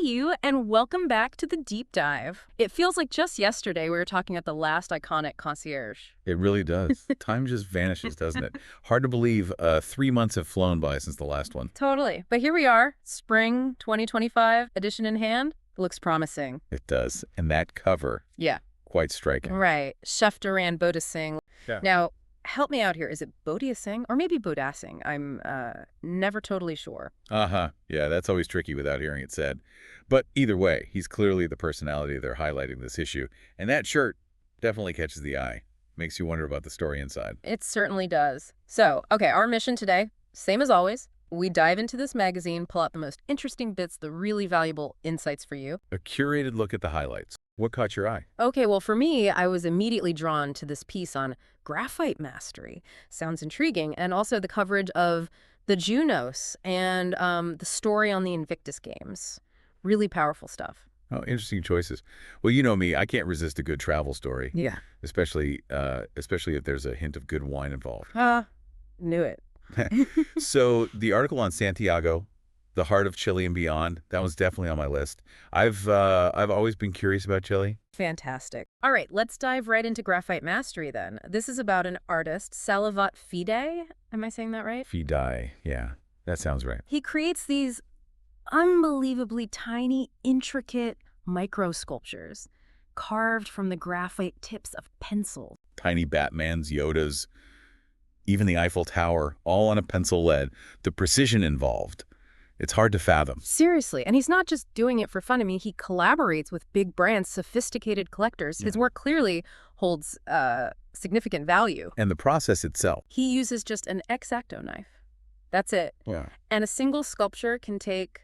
you, and welcome back to the deep dive. It feels like just yesterday we were talking at the last Iconic Concierge. It really does. Time just vanishes, doesn't it? Hard to believe 3 months have flown by since the last one. Totally. But here we are, spring 2025, edition in hand. Looks promising. It does. And that cover, Yeah. quite striking. Right. Chef Duran Bodasing. Yeah. Now, help me out here. Is it Bodasing or maybe Bodasing? I'm never totally sure. Uh-huh. Yeah, that's always tricky without hearing it said. But either way, he's clearly the personality they're highlighting this issue. And that shirt definitely catches the eye. Makes you wonder about the story inside. It certainly does. So, okay, our mission today, same as always. We dive into this magazine, pull out the most interesting bits, the really valuable insights for you. A curated look at the highlights. What caught your eye? Okay, well, for me, I was immediately drawn to this piece on graphite mastery. Sounds intriguing. And also the coverage of the Junos and the story on the Invictus Games. Really powerful stuff. Oh, interesting choices. Well, you know me, I can't resist a good travel story. Yeah. Especially if there's a hint of good wine involved. Knew it. So the article on Santiago, the heart of Chile and beyond, that was definitely on my list. I've always been curious about Chile. Fantastic. All right, let's dive right into graphite mastery then. This is about an artist, Salavat Fide. Am I saying that right? Fidei, yeah, that sounds right. He creates these unbelievably tiny, intricate micro sculptures carved from the graphite tips of pencils. Tiny Batmans, Yodas, even the Eiffel Tower, all on a pencil lead. The precision involved, it's hard to fathom. Seriously, and he's not just doing it for fun. I mean, he collaborates with big brands, sophisticated collectors. Yeah. His work clearly holds significant value. And the process itself. He uses just an X-Acto knife. That's it. Yeah. And a single sculpture can take,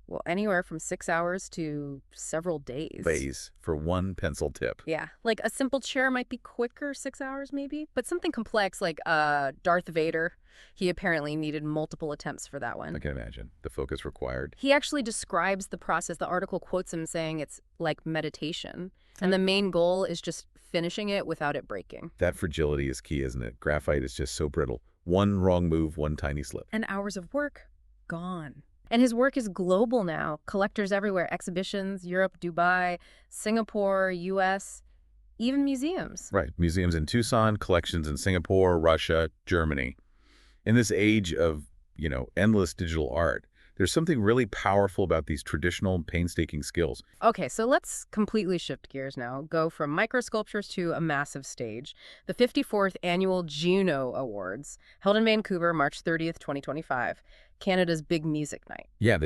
well, anywhere from 6 hours to several days. Days for one pencil tip. Yeah, like a simple chair might be quicker, 6 hours maybe, but something complex like Darth Vader, he apparently needed multiple attempts for that one. I can imagine the focus required. He actually describes the process. The article quotes him saying it's like meditation, and the main goal is just finishing it without it breaking. That fragility is key, isn't it? Graphite is just so brittle. One wrong move, one tiny slip. And hours of work, gone. And his work is global now. Collectors everywhere, exhibitions, Europe, Dubai, Singapore, U.S., even museums. Right. Museums in Tucson, collections in Singapore, Russia, Germany. In this age of, endless digital art, there's something really powerful about these traditional painstaking skills. Okay, so let's completely shift gears now. Go from micro sculptures to a massive stage. The 54th Annual Juno Awards, held in Vancouver, March 30th, 2025. Canada's big music night. Yeah,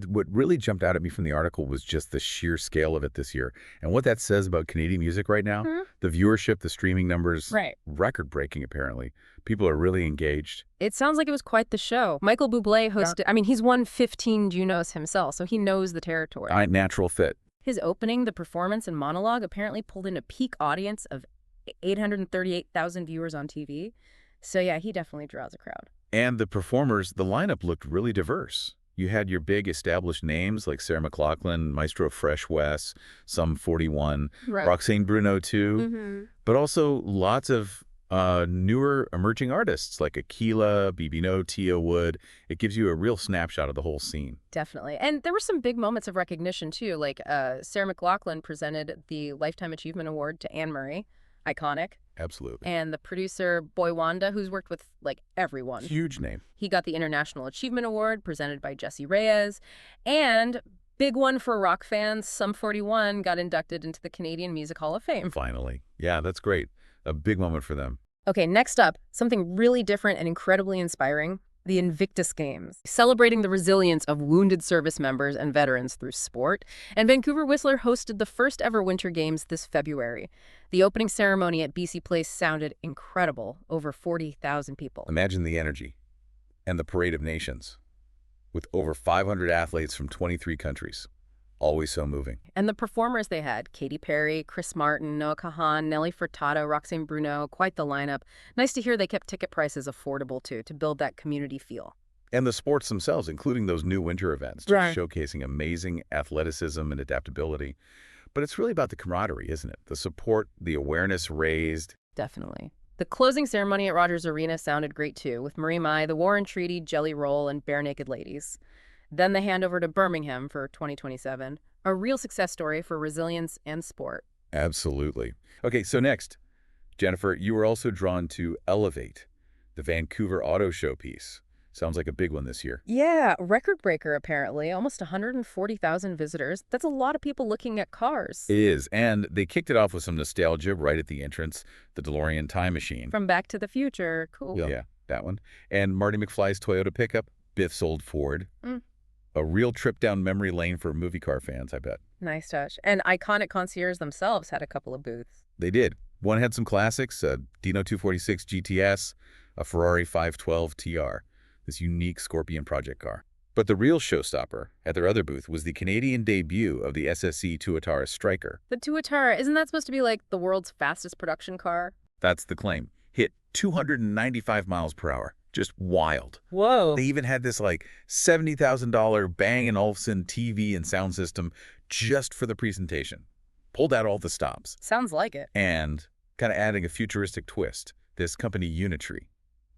what really jumped out at me from the article was just the sheer scale of it this year. And what that says about Canadian music right now, the viewership, the streaming numbers, record-breaking apparently. People are really engaged. It sounds like it was quite the show. Michael Bublé hosted, I mean, he's won 15 Junos himself, so he knows the territory. Natural fit. His opening, the performance and monologue apparently pulled in a peak audience of 838,000 viewers on TV. So yeah, he definitely draws a crowd. And the performers, the lineup looked really diverse. You had your big established names like Sarah McLachlan, Maestro Fresh Wes, Sum 41, Roxane Bruno too, but also lots of newer emerging artists like Aquila, Bibino, Tia Wood. It gives you a real snapshot of the whole scene. Definitely. And there were some big moments of recognition too, like Sarah McLachlan presented the Lifetime Achievement Award to Anne Murray, iconic. Absolutely. And the producer, Boy Wanda, who's worked with, everyone. Huge name. He got the International Achievement Award presented by Jesse Reyes. And big one for rock fans, Sum 41 got inducted into the Canadian Music Hall of Fame. Finally. Yeah, that's great. A big moment for them. Okay, next up, something really different and incredibly inspiring. The Invictus Games, celebrating the resilience of wounded service members and veterans through sport. And Vancouver Whistler hosted the first ever Winter Games this February. The opening ceremony at BC Place sounded incredible. Over 40,000 people. Imagine the energy and the parade of nations with over 500 athletes from 23 countries. Always so moving. And the performers they had, Katy Perry, Chris Martin, Noah Kahan, Nelly Furtado, Roxane Bruno, quite the lineup. Nice to hear they kept ticket prices affordable, too, to build that community feel. And the sports themselves, including those new winter events, showcasing amazing athleticism and adaptability. But it's really about the camaraderie, isn't it? The support, the awareness raised. Definitely. The closing ceremony at Rogers Arena sounded great, too, with Marie Mai, the War and Treaty, Jelly Roll, and Bare Naked Ladies. Then the handover to Birmingham for 2027. A real success story for resilience and sport. Absolutely. Okay, so next, Jennifer, you were also drawn to Elevate, the Vancouver Auto Show piece. Sounds like a big one this year. Yeah, record breaker apparently. Almost 140,000 visitors. That's a lot of people looking at cars. It is, and they kicked it off with some nostalgia right at the entrance, the DeLorean time machine. From Back to the Future. Cool. Yeah, that one. And Marty McFly's Toyota pickup, Biff's old Ford. A real trip down memory lane for movie car fans, I bet. Nice touch. And Iconic Concierge themselves had a couple of booths. They did. One had some classics, a Dino 246 GTS, a Ferrari 512 TR, this unique Scorpion project car. But the real showstopper at their other booth was the Canadian debut of the SSC Tuatara Striker. The Tuatara, isn't that supposed to be like the world's fastest production car? That's the claim. Hit 295 miles per hour. Just wild. Whoa. They even had this like $70,000 Bang & Olufsen TV and sound system just for the presentation. Pulled out all the stops. Sounds like it. And kind of adding a futuristic twist, this company Unitree,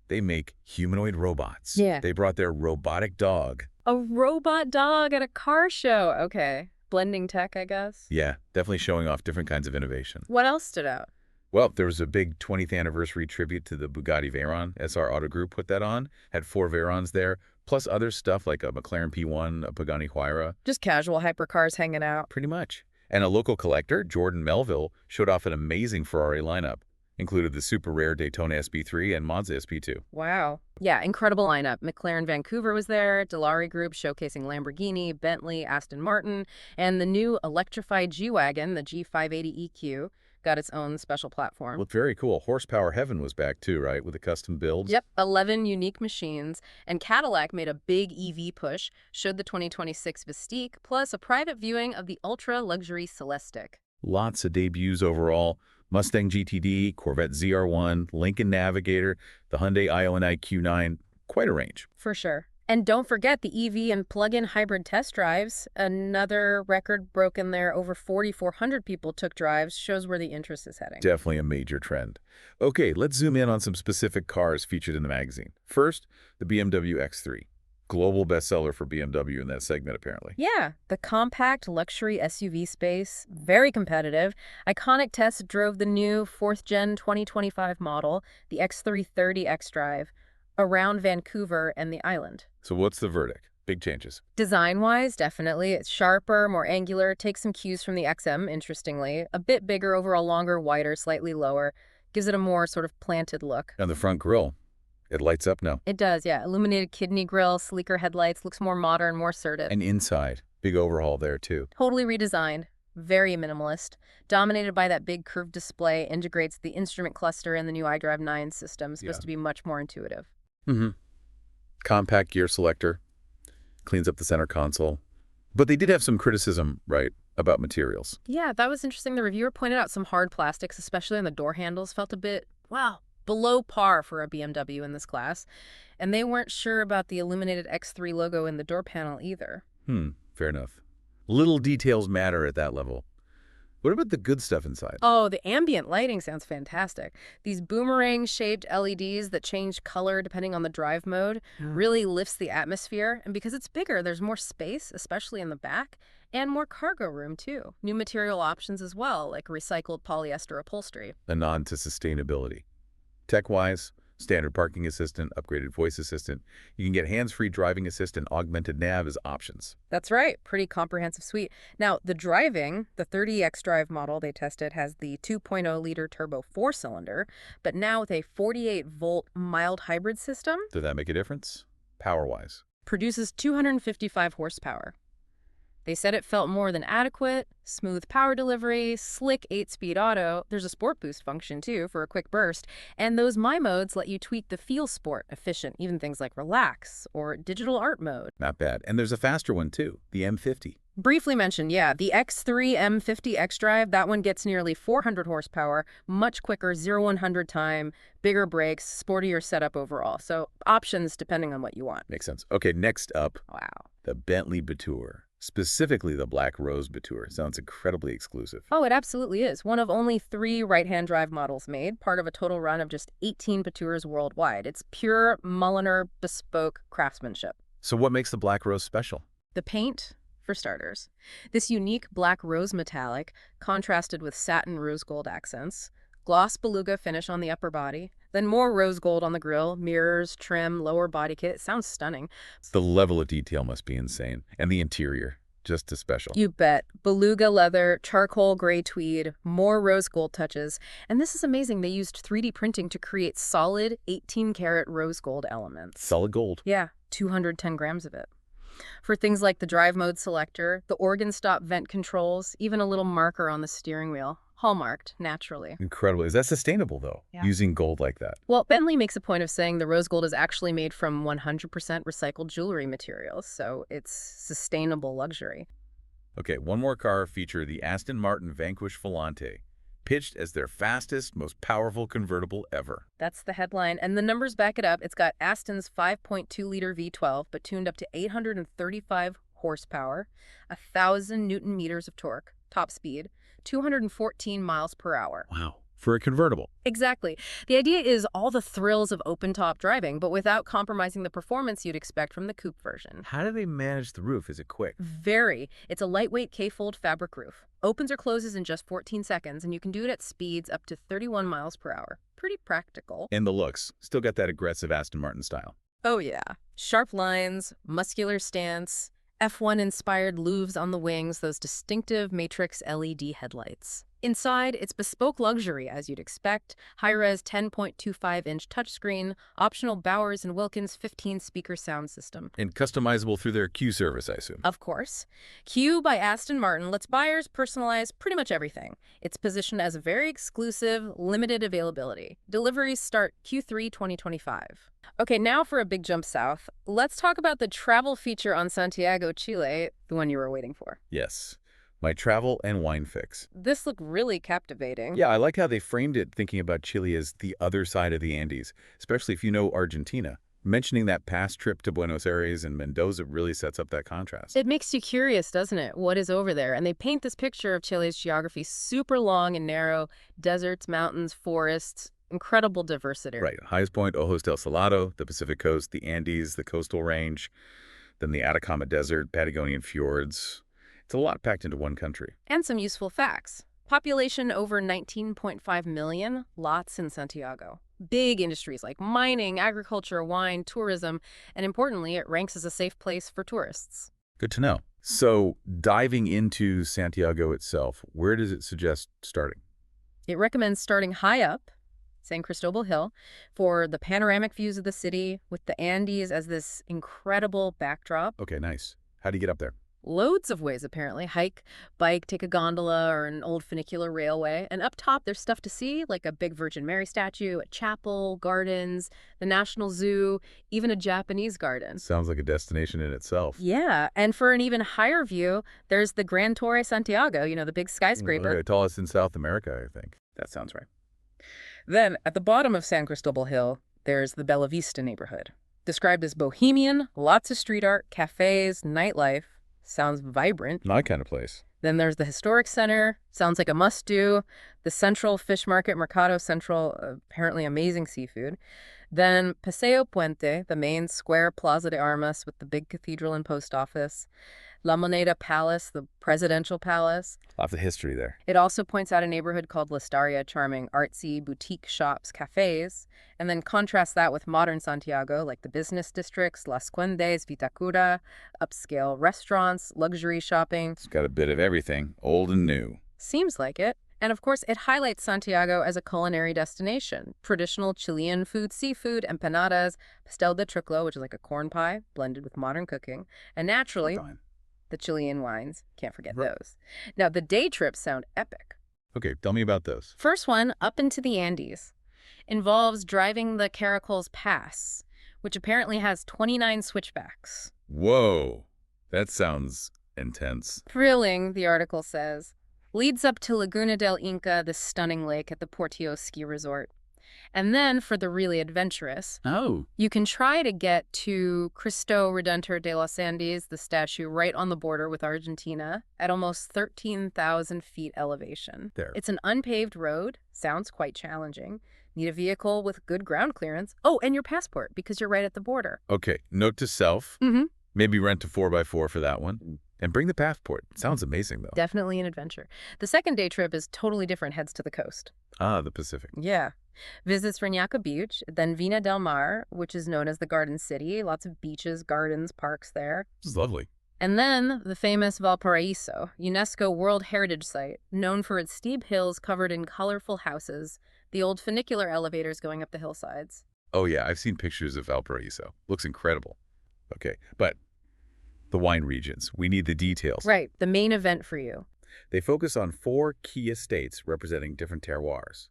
they make humanoid robots. Yeah. They brought their robotic dog. A robot dog at a car show. Okay. Blending tech, I guess. Yeah, definitely showing off different kinds of innovation. What else stood out? Well, there was a big 20th anniversary tribute to the Bugatti Veyron. SR Auto Group put that on. Had 4 Veyrons there, plus other stuff like a McLaren P1, a Pagani Huayra. Just casual hypercars hanging out. Pretty much. And a local collector, Jordan Melville, showed off an amazing Ferrari lineup. Included the super rare Daytona SP3 and Monza SP2. Wow. Yeah, incredible lineup. McLaren Vancouver was there, Dilawri Group showcasing Lamborghini, Bentley, Aston Martin, and the new electrified G-Wagon, the G580 EQ, got its own special platform. Looked very cool. Horsepower Heaven was back too, right? With the custom builds. Yep, 11 unique machines. And Cadillac made a big EV push, showed the 2026 Mystique, plus a private viewing of the ultra-luxury Celestiq. Lots of debuts overall. Mustang GTD, Corvette ZR1, Lincoln Navigator, the Hyundai Ioniq Q9. Quite a range. For sure. And don't forget the EV and plug-in hybrid test drives. Another record broken there. Over 4,400 people took drives. Shows where the interest is heading. Definitely a major trend. Okay, let's zoom in on some specific cars featured in the magazine. First, the BMW X3. Global bestseller for BMW in that segment, apparently. Yeah, the compact luxury SUV space, very competitive. Iconic Test drove the new 4th-gen 2025 model, the X330 xDrive, around Vancouver and the island. So what's the verdict? Big changes. Design-wise, definitely. It's sharper, more angular, takes some cues from the XM, interestingly. A bit bigger, overall longer, wider, slightly lower. Gives it a more sort of planted look. And the front grille, it lights up now. It does, yeah. Illuminated kidney grille, sleeker headlights, looks more modern, more assertive. And inside, big overhaul there too. Totally redesigned. Very minimalist. Dominated by that big curved display, integrates the instrument cluster and the new iDrive 9 system. Supposed to be much more intuitive. Compact gear selector, cleans up the center console. But they did have some criticism, right, about materials. Yeah, that was interesting. The reviewer pointed out some hard plastics, especially on the door handles, felt a bit, wow, below par for a BMW in this class. And they weren't sure about the illuminated X3 logo in the door panel either. Fair enough. Little details matter at that level. What about the good stuff inside? Oh, the ambient lighting sounds fantastic. These boomerang-shaped LEDs that change color depending on the drive mode really lifts the atmosphere. And because it's bigger, there's more space, especially in the back, and more cargo room, too. New material options as well, like recycled polyester upholstery. A nod to sustainability. Tech-wise, standard parking assistant, upgraded voice assistant. You can get hands-free driving assistant, augmented nav as options. That's right. Pretty comprehensive suite. Now, the driving, the 30X drive model they tested has the 2.0-liter turbo 4-cylinder, but now with a 48-volt mild hybrid system. Did that make a difference? Power-wise. Produces 255 horsepower. They said it felt more than adequate, smooth power delivery, slick 8-speed auto. There's a sport boost function, too, for a quick burst. And those My Modes let you tweak the feel sport, efficient, even things like relax or digital art mode. Not bad. And there's a faster one, too, the M50. Briefly mentioned, yeah, the X3 M50 xDrive, that one gets nearly 400 horsepower, much quicker, 0-100 time, bigger brakes, sportier setup overall. So options depending on what you want. Makes sense. Okay, next up, Wow. the Bentley Batour. Specifically the Black Rose Batour. Sounds incredibly exclusive. Oh, it absolutely is. One of only 3 right-hand drive models made, part of a total run of just 18 Batours worldwide. It's pure Mulliner bespoke craftsmanship. So what makes the Black Rose special? The paint, for starters. This unique black rose metallic, contrasted with satin rose gold accents, gloss beluga finish on the upper body, then more rose gold on the grille, mirrors, trim, lower body kit. It sounds stunning. The level of detail must be insane. And the interior, just as special. You bet. Beluga leather, charcoal gray tweed, more rose gold touches. And this is amazing. They used 3D printing to create solid 18-karat rose gold elements. Solid gold. Yeah, 210 grams of it. For things like the drive mode selector, the organ stop vent controls, even a little marker on the steering wheel. Hallmarked, naturally. Incredible. Is that sustainable, though, using gold like that? Well, Bentley makes a point of saying the rose gold is actually made from 100% recycled jewelry materials, so it's sustainable luxury. Okay, one more car feature, the Aston Martin Vanquish Volante, pitched as their fastest, most powerful convertible ever. That's the headline, and the numbers back it up. It's got Aston's 5.2-liter V12, but tuned up to 835 horsepower, 1,000 newton meters of torque, top speed, 214 miles per hour. Wow. For a convertible. Exactly. The idea is all the thrills of open-top driving, but without compromising the performance you'd expect from the coupe version. How do they manage the roof? Is it quick? Very. It's a lightweight K-fold fabric roof. Opens or closes in just 14 seconds, and you can do it at speeds up to 31 miles per hour. Pretty practical. And the looks. Still got that aggressive Aston Martin style. Oh, yeah. Sharp lines, muscular stance, F1-inspired louvres on the wings, those distinctive matrix LED headlights. Inside, it's bespoke luxury, as you'd expect. High-res 10.25-inch touchscreen, optional Bowers & Wilkins 15-speaker sound system. And customizable through their Q service, I assume. Of course. Q by Aston Martin lets buyers personalize pretty much everything. It's positioned as a very exclusive, limited availability. Deliveries start Q3 2025. Okay, now for a big jump south. Let's talk about the travel feature on Santiago, Chile, the one you were waiting for. Yes. My travel and wine fix. This looked really captivating. Yeah, I like how they framed it, thinking about Chile as the other side of the Andes, especially if you know Argentina. Mentioning that past trip to Buenos Aires and Mendoza really sets up that contrast. It makes you curious, doesn't it? What is over there? And they paint this picture of Chile's geography super long and narrow, deserts, mountains, forests, incredible diversity. Right. Highest point, Ojos del Salado, the Pacific coast, the Andes, the coastal range, then the Atacama Desert, Patagonian fjords. It's a lot packed into one country. And some useful facts. Population over 19.5 million, lots in Santiago. Big industries like mining, agriculture, wine, tourism, and importantly, it ranks as a safe place for tourists. Good to know. So, diving into Santiago itself, where does it suggest starting? It recommends starting high up, San Cristobal Hill, for the panoramic views of the city with the Andes as this incredible backdrop. Okay, nice. How do you get up there? Loads of ways, apparently. Hike, bike, take a gondola or an old funicular railway. And up top, there's stuff to see, like a big Virgin Mary statue, a chapel, gardens, the National Zoo, even a Japanese garden. Sounds like a destination in itself. Yeah, and for an even higher view, there's the Gran Torre Santiago, you know, the big skyscraper. Okay, tallest in South America, I think. That sounds right. Then, at the bottom of San Cristobal Hill, there's the Bella Vista neighborhood. Described as bohemian, lots of street art, cafes, nightlife. Sounds vibrant. My kind of place. Then there's the Historic Center. Sounds like a must-do. The Central Fish Market, Mercado Central, apparently amazing seafood. Then Paseo Puente, the main square Plaza de Armas with the big cathedral and post office. La Moneda Palace, the presidential palace. Lots of history there. It also points out a neighborhood called La Staria, charming artsy boutique shops, cafes, and then contrasts that with modern Santiago, like the business districts, Las Cuendes, Vitacura, upscale restaurants, luxury shopping. It's got a bit of everything, old and new. Seems like it. And of course, it highlights Santiago as a culinary destination. Traditional Chilean food, seafood, empanadas, pastel de choclo, which is like a corn pie, blended with modern cooking, and naturally, the Chilean wines. Can't forget those. Now, the day trips sound epic. Okay, tell me about those. First one, up into the Andes. Involves driving the Caracoles Pass, which apparently has 29 switchbacks. Whoa, that sounds intense. Thrilling, the article says. Leads up to Laguna del Inca, the stunning lake at the Portillo ski resort. And then, for the really adventurous, you can try to get to Cristo Redentor de los Andes, the statue right on the border with Argentina, at almost 13,000 feet elevation. There. It's an unpaved road, sounds quite challenging, Need a vehicle with good ground clearance. Oh, and your passport, because you're right at the border. Okay, note to self. Mm-hmm. Maybe rent a 4x4 for that one. And bring the passport. Sounds amazing, though. Definitely an adventure. The second day trip is totally different, heads to the coast. Ah, the Pacific. Yeah. Visits Reñaca Beach, then Vina del Mar, which is known as the Garden City. Lots of beaches, gardens, parks there. This is lovely. And then the famous Valparaiso, UNESCO World Heritage Site, known for its steep hills covered in colorful houses, the old funicular elevators going up the hillsides. Oh, yeah, I've seen pictures of Valparaiso. Looks incredible. Okay, but the wine regions. We need the details. Right, the main event for you. They focus on 4 key estates representing different terroirs.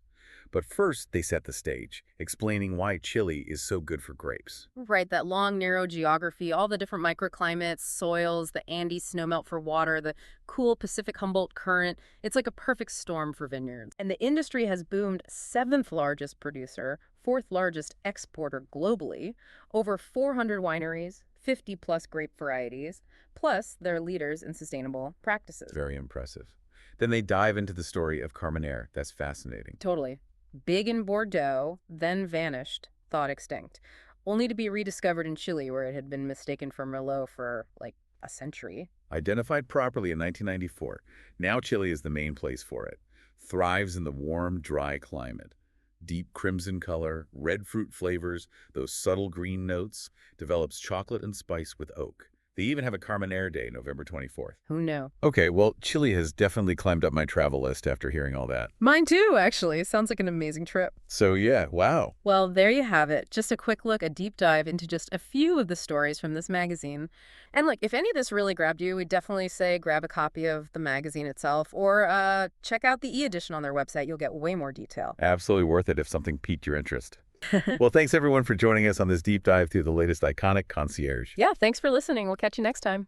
But first, they set the stage, explaining why Chile is so good for grapes. Right, that long, narrow geography, all the different microclimates, soils, the Andes snowmelt for water, the cool Pacific Humboldt current. It's like a perfect storm for vineyards. And the industry has boomed, 7th largest producer, 4th largest exporter globally, over 400 wineries, 50-plus grape varieties, plus they're leaders in sustainable practices. Very impressive. Then they dive into the story of Carmenere. That's fascinating. Totally. Big in Bordeaux, then vanished, thought extinct, only to be rediscovered in Chile, where it had been mistaken for Merlot for, like, a century. Identified properly in 1994, now Chile is the main place for it. Thrives in the warm, dry climate. Deep crimson color, red fruit flavors, those subtle green notes, develops chocolate and spice with oak. They even have a Carmenere Day, November 24th. Who knew? Okay, well, Chile has definitely climbed up my travel list after hearing all that. Mine too, actually. Sounds like an amazing trip. So yeah, wow. Well, there you have it. Just a quick look, a deep dive into just a few of the stories from this magazine. And look, if any of this really grabbed you, we'd definitely say grab a copy of the magazine itself or check out the e-edition on their website. You'll get way more detail. Absolutely worth it if something piqued your interest. Well, thanks everyone for joining us on this deep dive through the latest Iconic Concierge. Yeah, thanks for listening. We'll catch you next time.